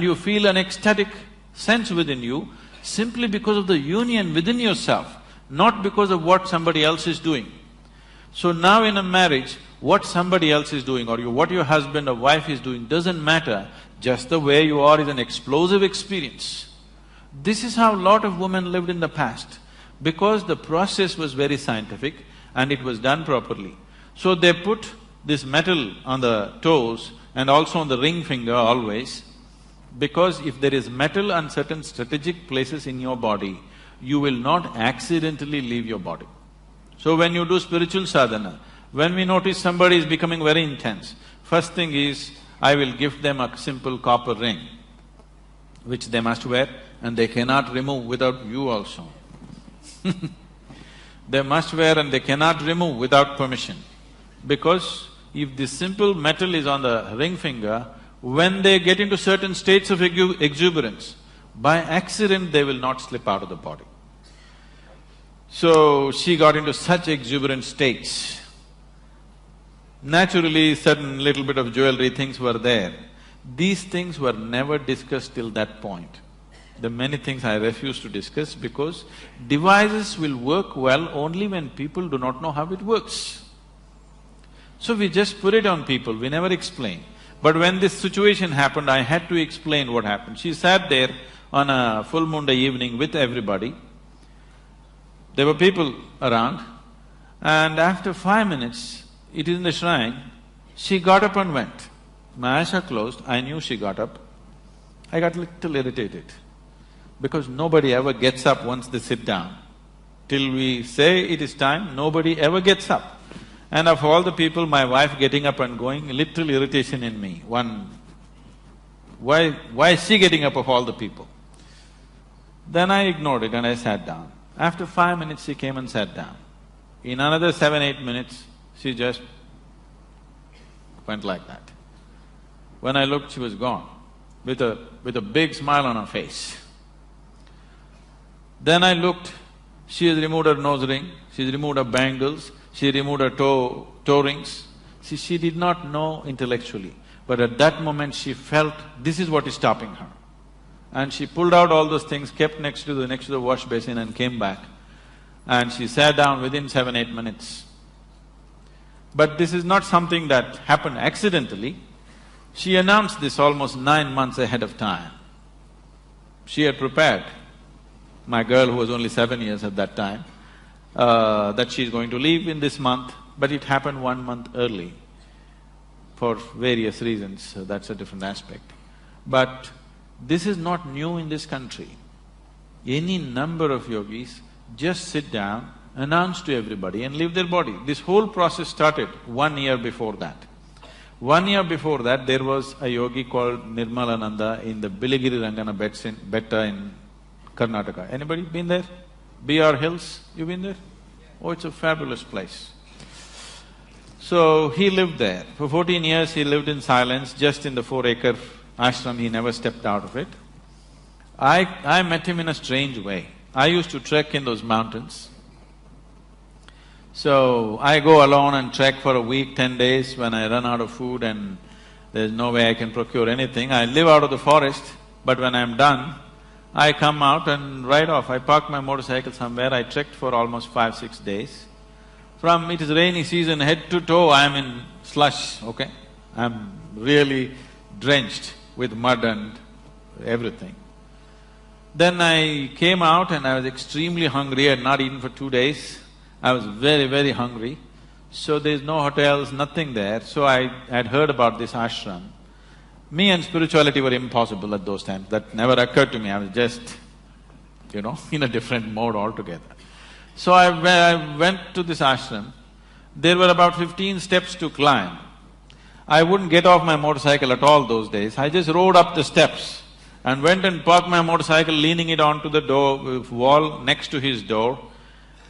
you feel an ecstatic sense within you simply because of the union within yourself, not because of what somebody else is doing. So now in a marriage, what somebody else is doing or what your husband or wife is doing doesn't matter, just the way you are is an explosive experience. This is how a lot of women lived in the past, because the process was very scientific and it was done properly. So they put this metal on the toes and also on the ring finger always, because if there is metal on certain strategic places in your body, you will not accidentally leave your body. So when you do spiritual sadhana, when we notice somebody is becoming very intense, first thing is, I will give them a simple copper ring, which they must wear and they cannot remove without you also. They must wear and they cannot remove without permission. Because if this simple metal is on the ring finger, when they get into certain states of exuberance, by accident they will not slip out of the body. So she got into such exuberant states. Naturally, certain little bit of jewelry things were there. These things were never discussed till that point. There are many things I refuse to discuss because devices will work well only when people do not know how it works. So we just put it on people, we never explain. But when this situation happened, I had to explain what happened. She sat there on a full moon day evening with everybody. There were people around, and after 5 minutes, it is in the shrine, she got up and went. My eyes are closed, I knew she got up. I got little irritated, because nobody ever gets up once they sit down. Till we say it is time, nobody ever gets up. And of all the people, my wife getting up and going, little irritation in me. Why is she getting up of all the people? Then I ignored it and I sat down. After 5 minutes, she came and sat down. In another 7-8 minutes, she just went like that. When I looked, she was gone, with a big smile on her face. Then I looked, she has removed her nose ring, she's removed her bangles, she removed her toe rings. See, she did not know intellectually, but at that moment she felt this is what is stopping her. And she pulled out all those things, kept next to the wash basin and came back. And she sat down within 7-8 minutes. But this is not something that happened accidentally. She announced this almost 9 months ahead of time. She had prepared my girl, who was only 7 years at that time, that she's going to leave in this month, but it happened 1 month early for various reasons, so that's a different aspect. But this is not new in this country. Any number of yogis just sit down, announce to everybody and leave their body. This whole process started 1 year before that. 1 year before that, there was a yogi called Nirmalananda in the Biligiri Rangana Betta in Karnataka. Anybody been there? BR Hills, you been there? Oh, it's a fabulous place. So, he lived there. For 14 years, he lived in silence, just in the 4-acre ashram, he never stepped out of it. I met him in a strange way. I used to trek in those mountains. So, I go alone and trek for a week, 10 days when I run out of food and there's no way I can procure anything. I live out of the forest, but when I'm done, I come out and ride off. I park my motorcycle somewhere, I trekked for almost 5-6 days. From it is rainy season, head to toe I'm in slush, okay? I'm really drenched with mud and everything. Then I came out and I was extremely hungry, I had not eaten for 2 days. I was very, very hungry. So there's no hotels, nothing there. So I had heard about this ashram. Me and spirituality were impossible at those times, that never occurred to me, I was just, in a different mode altogether. So I went to this ashram. There were about 15 steps to climb. I wouldn't get off my motorcycle at all those days. I just rode up the steps and went and parked my motorcycle, leaning it onto the wall next to his door.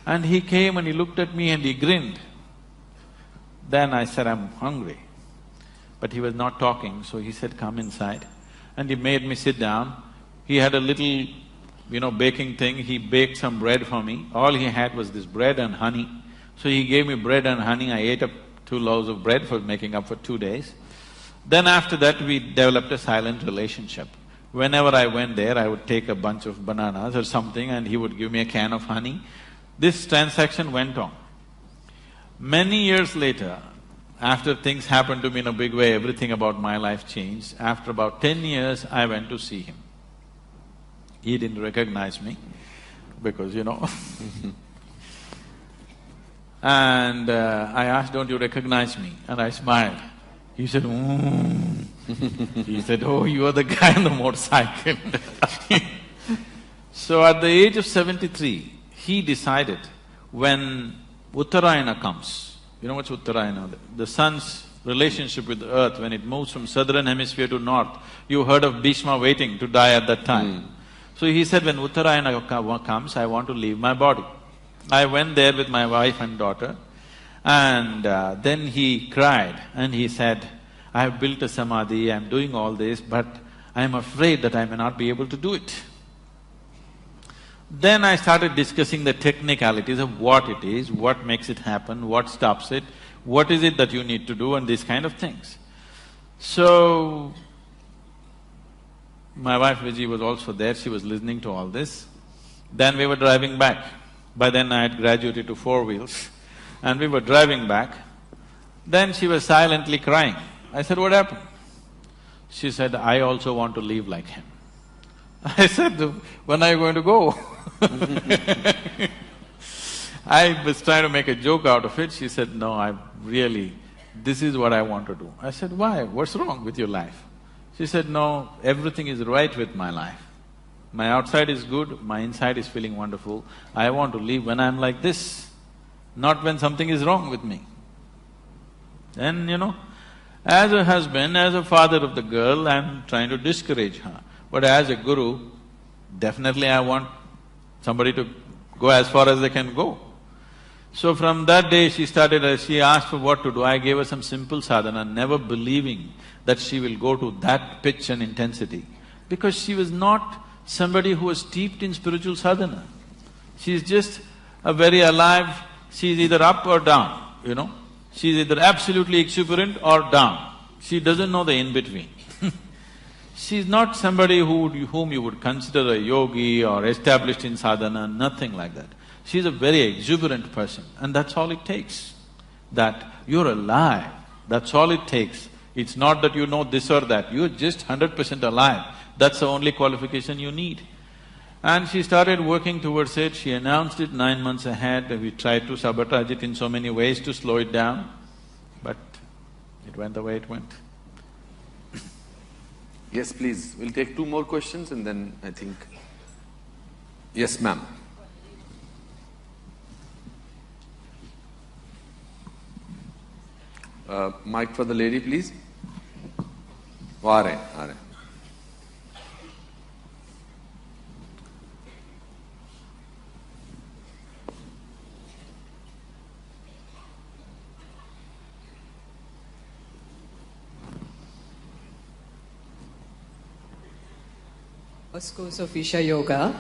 And he came and he looked at me and he grinned. Then I said, I'm hungry. But he was not talking, so he said, come inside. And he made me sit down. He had a little, baking thing, he baked some bread for me. All he had was this bread and honey. So he gave me bread and honey, I ate up 2 loaves of bread for making up for 2 days. Then after that, we developed a silent relationship. Whenever I went there, I would take a bunch of bananas or something and he would give me a can of honey. This transaction went on. Many years later, after things happened to me in a big way, everything about my life changed. After about 10 years, I went to see him. He didn't recognize me because, And I asked, "Don't you recognize me?" And I smiled. He said, He said, "Oh, you are the guy on the motorcycle." So at the age of 73, he decided when Uttarayana comes, you know what's Uttarayana? The sun's relationship with the earth, when it moves from southern hemisphere to north, you heard of Bhishma waiting to die at that time. So he said, when Uttarayana comes, I want to leave my body. I went there with my wife and daughter, and then he cried and he said, "I have built a samadhi, I'm doing all this, but I'm afraid that I may not be able to do it." Then I started discussing the technicalities of what it is, what makes it happen, what stops it, what is it that you need to do, and these kind of things. So, my wife Viji was also there, she was listening to all this. Then we were driving back. By then I had graduated to 4 wheels, and we were driving back. Then she was silently crying. I said, "What happened?" She said, "I also want to live like him." I said, "When are you going to go?" I was trying to make a joke out of it. She said, "No, this is what I want to do." I said, "Why? What's wrong with your life?" She said, "No, everything is right with my life. My outside is good, my inside is feeling wonderful. I want to live when I'm like this, not when something is wrong with me." Then, as a husband, as a father of the girl, I'm trying to discourage her. But as a guru, definitely I want somebody to go as far as they can go. So from that day she asked for what to do. I gave her some simple sadhana, never believing that she will go to that pitch and intensity, because she was not somebody who was steeped in spiritual sadhana. She's just a very alive, she's either up or down, She's either absolutely exuberant or down. She doesn't know the in-between. She's not somebody whom you would consider a yogi or established in sadhana, nothing like that. She's a very exuberant person, and that's all it takes. That you're alive, that's all it takes. It's not that you know this or that, you're just 100% alive. That's the only qualification you need. And she started working towards it, she announced it 9 months ahead, we tried to sabotage it in so many ways to slow it down, but it went the way it went. Yes, please. We'll take 2 more questions and then I think… Yes, ma'am. Mic for the lady, please. आ रहे। First course of Isha Yoga.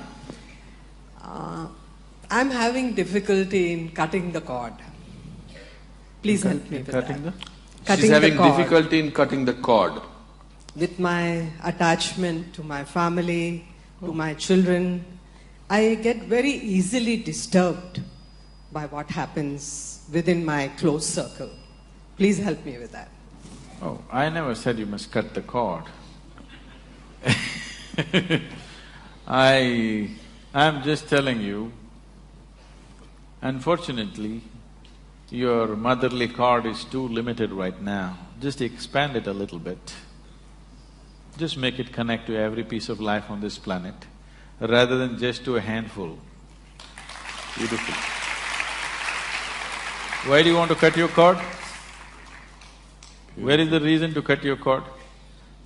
I'm having difficulty in cutting the cord. Please help me with that. She's having difficulty in cutting the cord. With my attachment to my family, to my children, I get very easily disturbed by what happens within my close circle. Please help me with that. Oh, I never said you must cut the cord. I'm just telling you, unfortunately, your motherly cord is too limited right now. Just expand it a little bit. Just make it connect to every piece of life on this planet, rather than just to a handful. Beautiful. Why do you want to cut your cord? Where is the reason to cut your cord?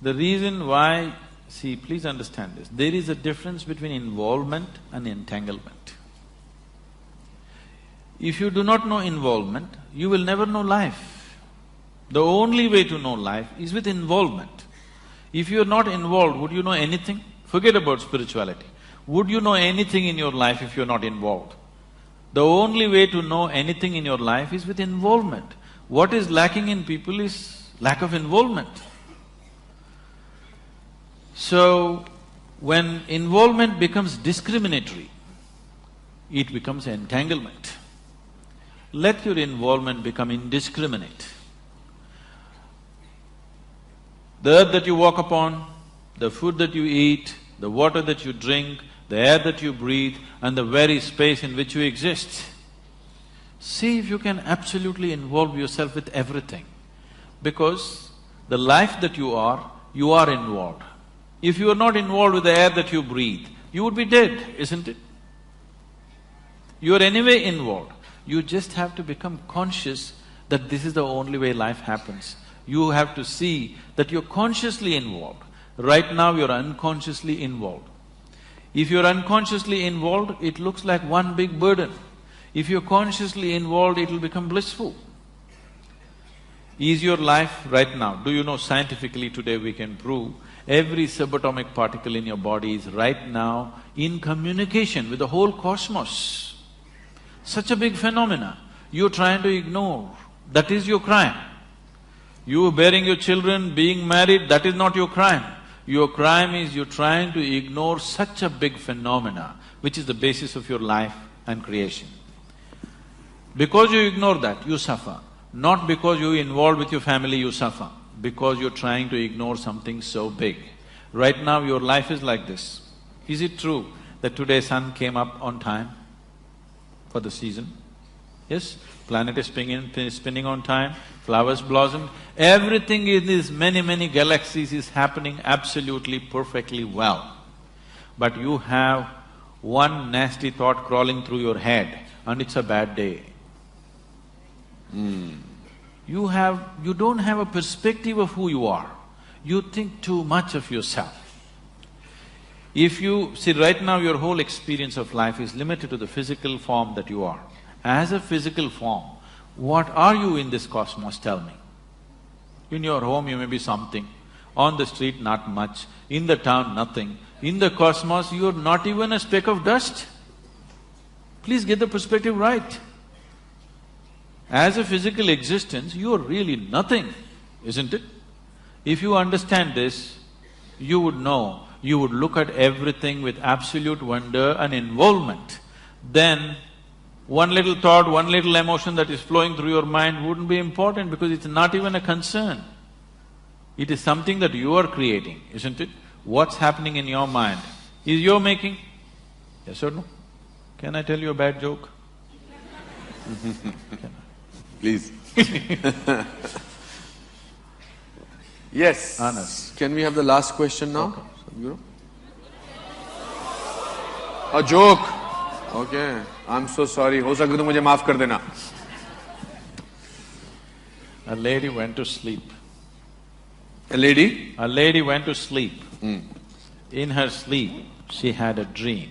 The reason why… See, please understand this, there is a difference between involvement and entanglement. If you do not know involvement, you will never know life. The only way to know life is with involvement. If you are not involved, would you know anything? Forget about spirituality. Would you know anything in your life if you're not involved? The only way to know anything in your life is with involvement. What is lacking in people is lack of involvement. So, When involvement becomes discriminatory, it becomes entanglement. Let your involvement become indiscriminate. The earth that you walk upon, the food that you eat, the water that you drink, the air that you breathe, and the very space in which you exist. See if you can absolutely involve yourself with everything. Because the life that you are involved. If you are not involved with the air that you breathe, you would be dead, isn't it? You are anyway involved. You just have to become conscious that this is the only way life happens. You have to see that you're consciously involved. Right now you're unconsciously involved. If you're unconsciously involved, it looks like one big burden. If you're consciously involved, it'll become blissful. Is your life right now… Do you know scientifically today we can prove every subatomic particle in your body is right now in communication with the whole cosmos. Such a big phenomena, you're trying to ignore, that is your crime. You bearing your children, being married, that is not your crime. Your crime is you're trying to ignore such a big phenomena, which is the basis of your life and creation. Because you ignore that, you suffer. Not because you're involved with your family, you suffer. Because you're trying to ignore something so big. Right now your life is like this. Is it true that today sun came up on time for the season? Yes? Planet is spinning on time, flowers blossomed, everything in these many galaxies is happening absolutely perfectly well. But you have one nasty thought crawling through your head and it's a bad day. You don't have a perspective of who you are. You think too much of yourself. If you… see, right now your whole experience of life is limited to the physical form that you are. As a physical form, what are you in this cosmos, tell me? In your home you may be something, on the street not much, in the town nothing. In the cosmos you're not even a speck of dust. Please get the perspective right. As a physical existence, you're really nothing, isn't it? If you understand this, you would know, you would look at everything with absolute wonder and involvement. Then, one little thought, one little emotion that is flowing through your mind wouldn't be important because it's not even a concern. It is something that you are creating, isn't it? What's happening in your mind is your making. Yes or no? Can I tell you a bad joke? Please. Yes. Honest. Can we have the last question now, Sadhguru? A joke. Okay. I'm so sorry. हो सके तो मुझे माफ कर देना. A lady went to sleep. A lady? A lady went to sleep. In her sleep, she had a dream.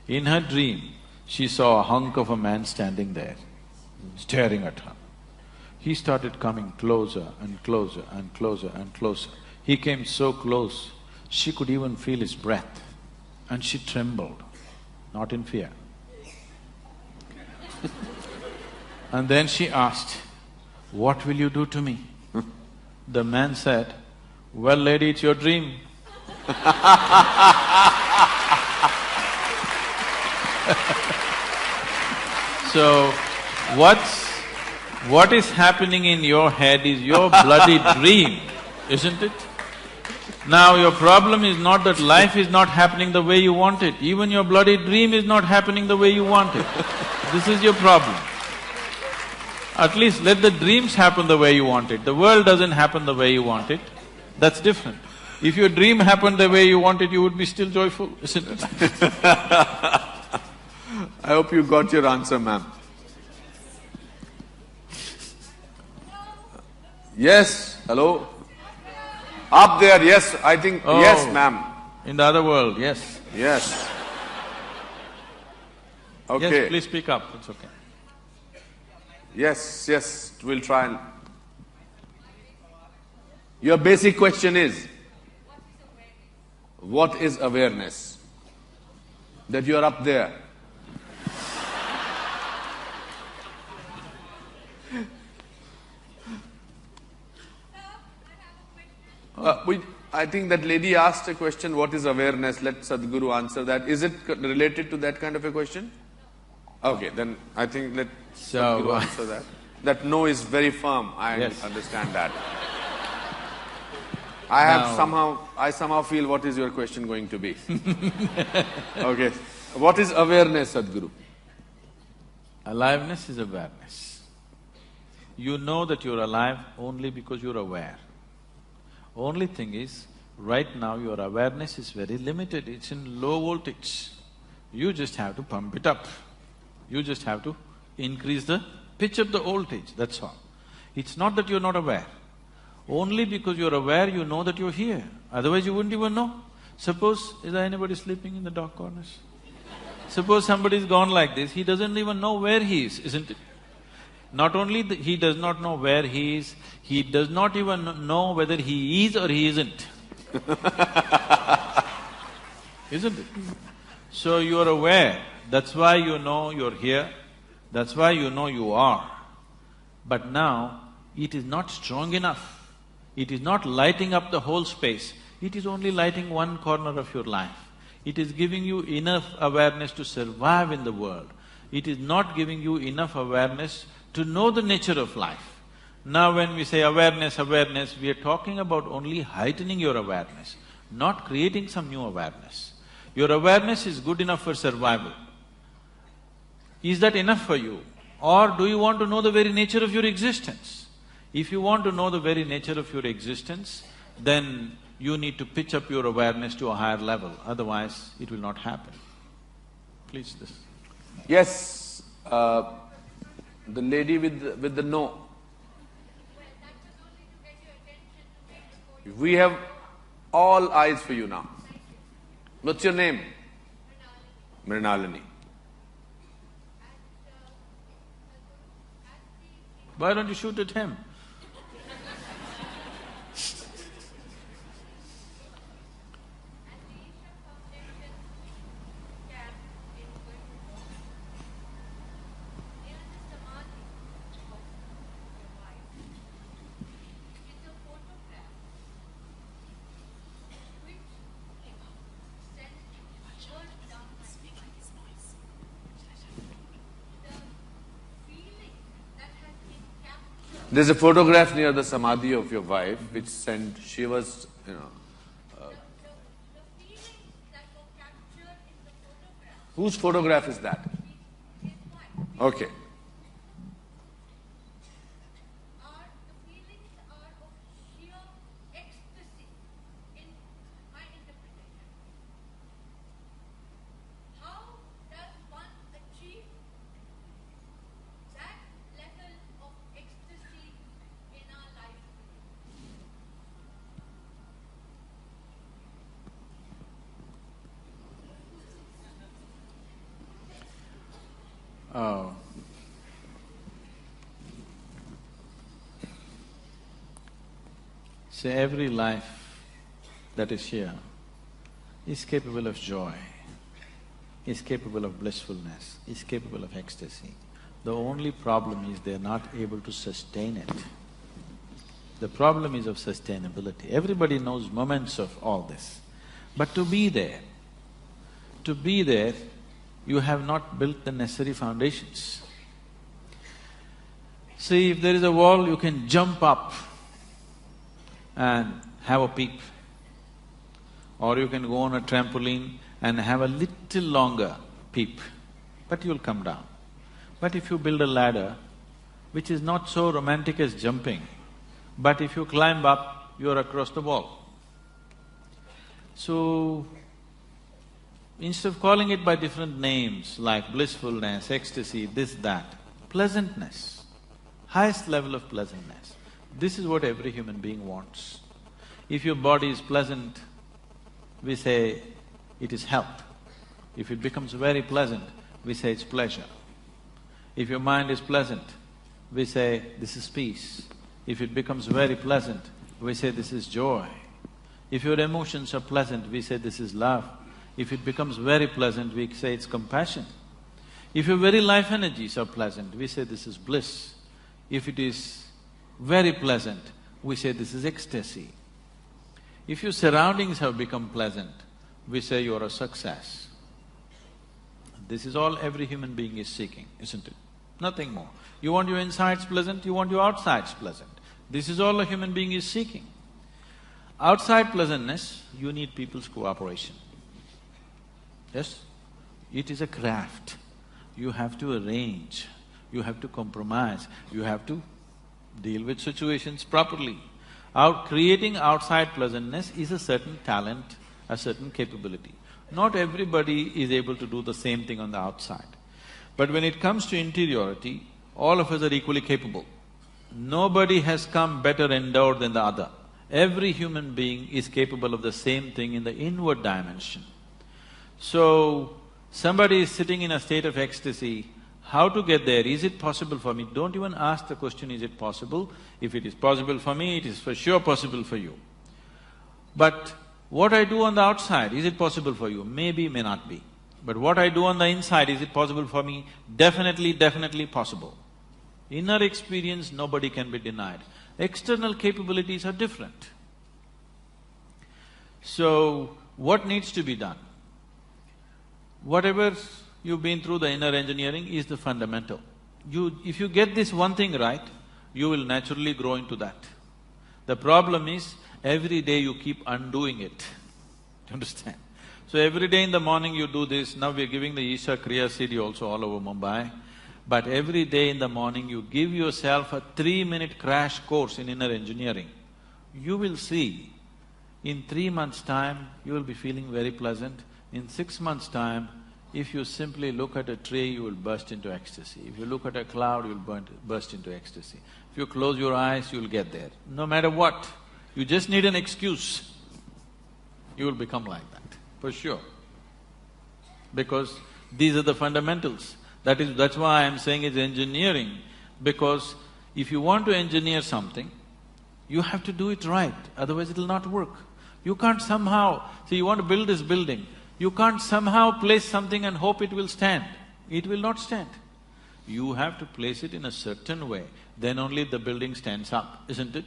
In her dream, she saw a hunk of a man standing there, staring at her. He started coming closer and closer and closer and closer. He came so close, she could even feel his breath, and she trembled, not in fear. And then she asked, "What will you do to me?" The man said, "Well, lady, it's your dream." So, what is happening in your head is your bloody dream, isn't it? Now your problem is not that life is not happening the way you want it, even your bloody dream is not happening the way you want it. This is your problem. At least let the dreams happen the way you want it. The world doesn't happen the way you want it, that's different. If your dream happened the way you want it, you would be still joyful, isn't it? I hope you got your answer, ma'am. Yes, hello? Up there, yes, I think… Oh. Yes, ma'am. In the other world, yes. Yes. Okay. Yes, please speak up, it's okay. Yes, yes, we'll try and… Your basic question is, what is awareness? That you are up there. I think that lady asked a question, what is awareness? Let Sadhguru answer that. Is it related to that kind of a question? Okay, then I think let Sadhguru answer that. That no is very firm, I understand that. I somehow feel what is your question going to be. Okay. What is awareness, Sadhguru? Aliveness is awareness. You know that you're alive only because you're aware. Only thing is, right now your awareness is very limited, it's in low voltage. You just have to pump it up. You just have to increase the pitch of the voltage, that's all. It's not that you're not aware. Only because you're aware, you know that you're here. Otherwise you wouldn't even know. Suppose, is there anybody sleeping in the dark corners? Suppose somebody's gone like this, he doesn't even know where he is, isn't it? Not only he does not know where he is, he does not even know whether he is or he isn't. Isn't it? So you are aware, that's why you know you're here, that's why you know you are. But now, it is not strong enough. It is not lighting up the whole space, it is only lighting one corner of your life. It is giving you enough awareness to survive in the world. It is not giving you enough awareness to know the nature of life. Now when we say awareness, awareness, we are talking about only heightening your awareness, not creating some new awareness. Your awareness is good enough for survival. Is that enough for you? Or do you want to know the very nature of your existence? If you want to know the very nature of your existence, then you need to pitch up your awareness to a higher level, otherwise it will not happen. Please, this. Yes, the lady with the no. We have all eyes for you now. What's your name? Mrinalini. Why don't you shoot at him? There's a photograph near the samadhi of your wife which sent shivers, Whose photograph is that? Okay. Oh. See, every life that is here is capable of joy, is capable of blissfulness, is capable of ecstasy. The only problem is they're not able to sustain it. The problem is of sustainability. Everybody knows moments of all this. But to be there, you have not built the necessary foundations. See, if there is a wall, you can jump up and have a peep. Or you can go on a trampoline and have a little longer peep, but you'll come down. But if you build a ladder, which is not so romantic as jumping, but if you climb up, you're across the wall. So, instead of calling it by different names like blissfulness, ecstasy, this, that, pleasantness, highest level of pleasantness, this is what every human being wants. If your body is pleasant, we say it is health. If it becomes very pleasant, we say it's pleasure. If your mind is pleasant, we say this is peace. If it becomes very pleasant, we say this is joy. If your emotions are pleasant, we say this is love. If it becomes very pleasant, we say it's compassion. If your very life energies are pleasant, we say this is bliss. If it is very pleasant, we say this is ecstasy. If your surroundings have become pleasant, we say you are a success. This is all every human being is seeking, isn't it? Nothing more. You want your insides pleasant, you want your outsides pleasant. This is all a human being is seeking. Outside pleasantness, you need people's cooperation. Yes? It is a craft. You have to arrange, you have to compromise, you have to deal with situations properly. Creating outside pleasantness is a certain talent, a certain capability. Not everybody is able to do the same thing on the outside. But when it comes to interiority, all of us are equally capable. Nobody has come better endowed than the other. Every human being is capable of the same thing in the inward dimension. So, somebody is sitting in a state of ecstasy, how to get there? Is it possible for me? Don't even ask the question, is it possible? If it is possible for me, it is for sure possible for you. But what I do on the outside, is it possible for you? Maybe, may not be. But what I do on the inside, is it possible for me? Definitely possible. Inner experience, nobody can be denied. External capabilities are different. So, what needs to be done? Whatever you've been through, the inner engineering is the fundamental. If you get this one thing right, you will naturally grow into that. The problem is, every day you keep undoing it. Do you understand? So every day in the morning you do this, now we're giving the Isha Kriya CD also all over Mumbai. But every day in the morning you give yourself a 3-minute crash course in inner engineering. You will see, in 3 months' time, you will be feeling very pleasant. In 6 months' time, if you simply look at a tree, you will burst into ecstasy. If you look at a cloud, you will burst into ecstasy. If you close your eyes, you will get there. No matter what, you just need an excuse, you will become like that, for sure. Because these are the fundamentals. That's why I'm saying it's engineering, because if you want to engineer something, you have to do it right, otherwise it'll not work. You can't somehow… See, you want to build this building, you can't somehow place something and hope it will stand. It will not stand. You have to place it in a certain way, then only the building stands up, isn't it?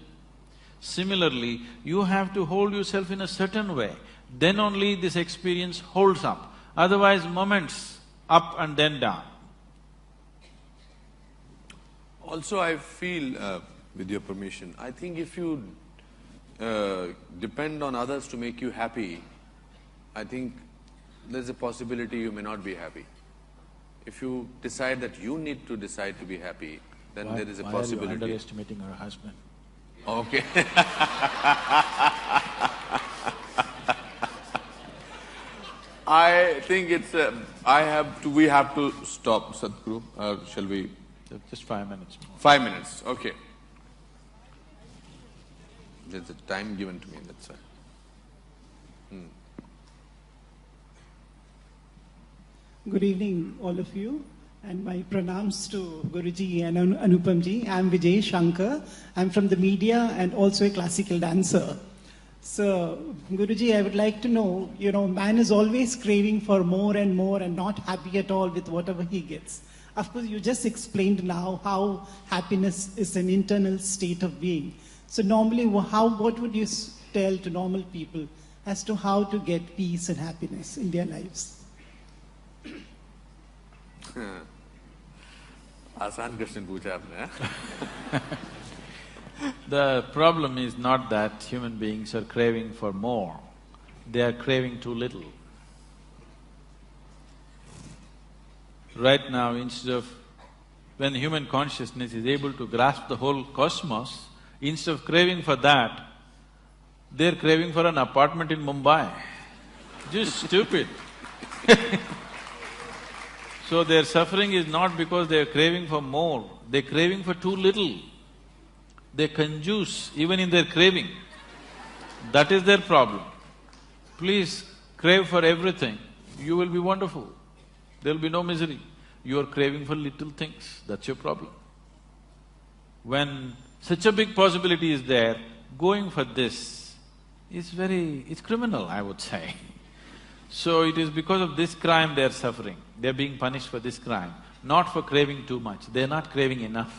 Similarly, you have to hold yourself in a certain way, then only this experience holds up. Otherwise, moments up and then down. Also, I feel, with your permission, I think if you depend on others to make you happy, I think there's a possibility you may not be happy. If you decide that you need to decide to be happy, then there is a possibility. Why are you underestimating her husband? Okay. I think it's we have to stop, Sadhguru. Shall we? Just 5 minutes more. 5 minutes, okay. There's a time given to me, that's why. Good evening, all of you, and my pranams to Guruji and Anupamji. I'm Vijay Shankar. I'm from the media and also a classical dancer. So, Guruji, I would like to know, man is always craving for more and not happy at all with whatever he gets. Of course, you just explained now how happiness is an internal state of being. So normally, what would you tell to normal people as to how to get peace and happiness in their lives? आसान question पूछा आपने। The problem is not that human beings are craving for more, they are craving too little. Right now, instead of… when human consciousness is able to grasp the whole cosmos, instead of craving for that, they're craving for an apartment in Mumbai. Just stupid. So their suffering is not because they're craving for more, they're craving for too little. They conjuice even in their craving. That is their problem. Please crave for everything, you will be wonderful. There'll be no misery. You are craving for little things, that's your problem. When such a big possibility is there, going for this is it's criminal, I would say. So it is because of this crime they are suffering. They are being punished for this crime, not for craving too much. They are not craving enough.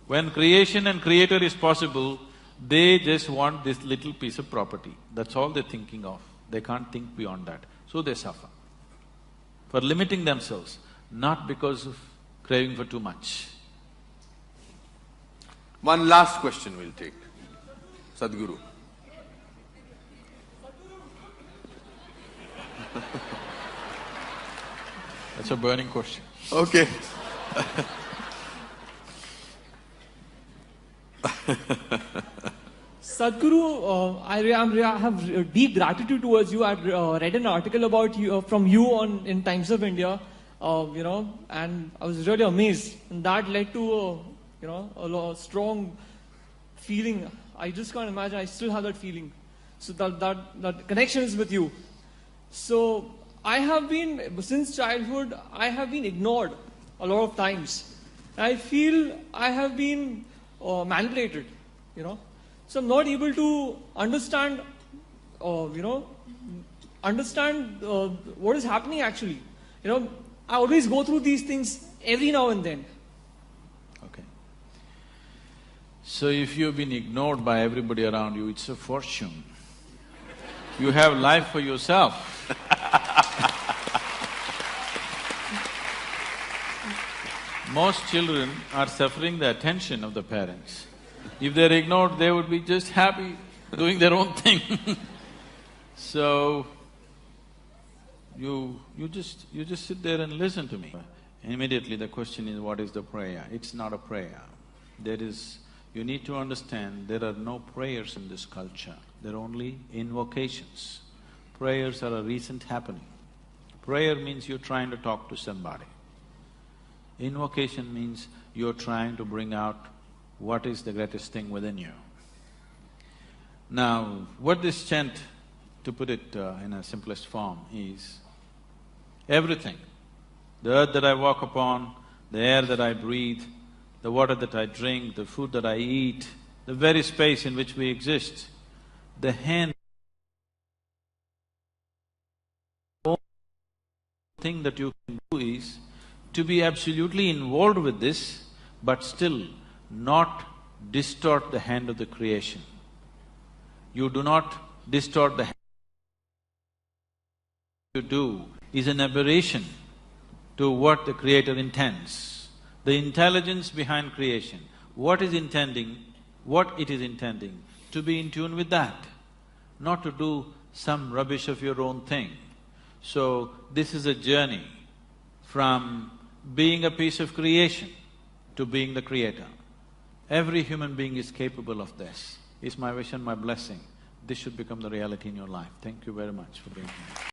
When creation and creator is possible, They just want this little piece of property, that's all they're thinking of. They can't think beyond that, so they suffer. For limiting themselves, not because of craving for too much. One last question we'll take. Sadhguru. That's a burning question. Okay. Sadhguru, I have deep gratitude towards you. I've read an article about you from you in Times of India, and I was really amazed. And that led to, a strong feeling. I just can't imagine. I still have that feeling. So that connection is with you. So I have been, since childhood, I have been ignored a lot of times. I feel I have been manipulated, So I'm not able to understand, what is happening actually. I always go through these things every now and then. Okay. So if you've been ignored by everybody around you, it's a fortune. You have life for yourself. Most children are suffering the attention of the parents. If they're ignored, they would be just happy doing their own thing. So, you just sit there and listen to me. Immediately the question is, what is the prayer? It's not a prayer. You need to understand, there are no prayers in this culture, there are only invocations. Prayers are a recent happening. Prayer means you're trying to talk to somebody. Invocation means you're trying to bring out what is the greatest thing within you. Now, what this chant, to put it in a simplest form, is everything. The earth that I walk upon, the air that I breathe, the water that I drink, the food that I eat, the very space in which we exist, the hand… The only thing that you can do is to be absolutely involved with this, but still not distort the hand of the creation. You do not distort the hand. What you do is an aberration to what the Creator intends. The intelligence behind creation, what it is intending, to be in tune with that, not to do some rubbish of your own thing. So, this is a journey from being a piece of creation to being the creator. Every human being is capable of this. It's my wish and my blessing. This should become the reality in your life. Thank you very much for being here.